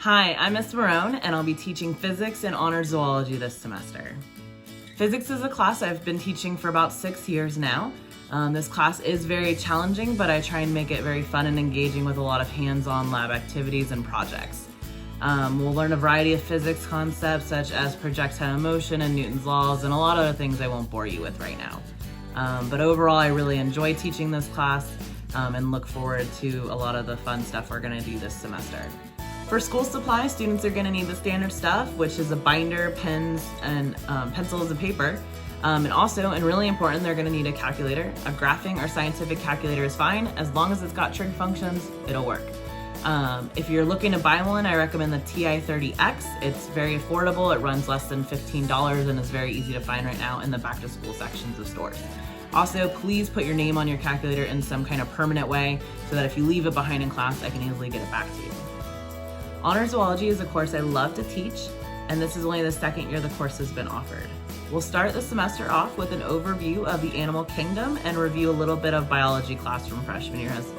Hi, I'm Ms.Marrone, and I'll be teaching physics and honors zoology this semester. Physics is a class I've been teaching for about 6 years now. This class is very challenging, but I try and make it very fun and engaging with a lot of hands-on lab activities and projects. We'll learn a variety of physics concepts such as projectile motion and Newton's laws, and a lot of other things I won't bore you with right now. But overall, I really enjoy teaching this class and look forward to a lot of the fun stuff we're going to do this semester. For school supplies, students are going to need the standard stuff, which is a binder, pens, and pencils and paper. And also, and really important, they're going to need a calculator. A graphing or scientific calculator is fine. As long as it's got trig functions, it'll work. If you're looking to buy one, I recommend the TI-30X. It's very affordable. It runs less than $15 and is very easy to find right now in the back to school sections of stores. Also, please put your name on your calculator in some kind of permanent way so that if you leave it behind in class, I can easily get it back to you. Honors Zoology is a course I love to teach, and this is only the second year the course has been offered. We'll start the semester off with an overview of the animal kingdom and review a little bit of biology class from freshman year as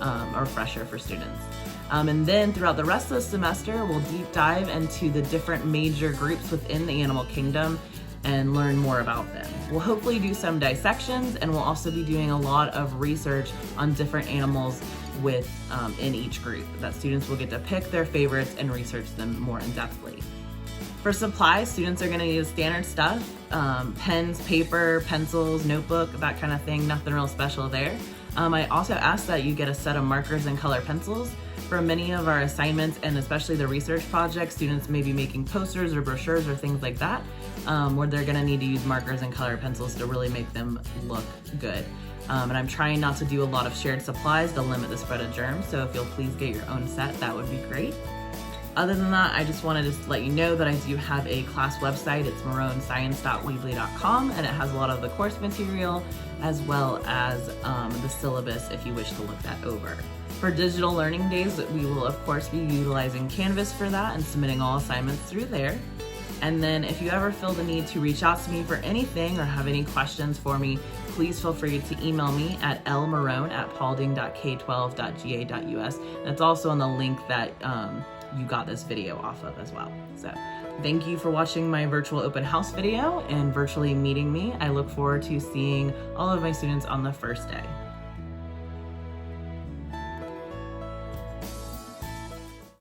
a refresher for students. And then throughout the rest of the semester, we'll deep dive into the different major groups within the animal kingdom and learn more about them. We'll hopefully do some dissections, and we'll also be doing a lot of research on different animals in each group that students will get to pick their favorites and research them more in-depthly. For supplies, students are going to need standard stuff, pens, paper, pencils, notebook, that kind of thing, nothing real special there. I also ask that you get a set of markers and color pencils. For many of our assignments and especially the research projects, students may be making posters or brochures or things like that, where they're going to need to use markers and color pencils to really make them look good. And I'm trying not to do a lot of shared supplies to limit the spread of germs, so if you'll please get your own set, that would be great. Other than that, I just wanted to let you know that I do have a class website. It's marronescience.weebly.com, and it has a lot of the course material as well as the syllabus if you wish to look that over. For digital learning days, we will of course be utilizing Canvas for that and submitting all assignments through there. And then if you ever feel the need to reach out to me for anything or have any questions for me, please feel free to email me at lmarrone@paulding.k12.ga.us. That's also on the link that you got this video off of as well. So thank you for watching my virtual open house video and virtually meeting me. I look forward to seeing all of my students on the first day.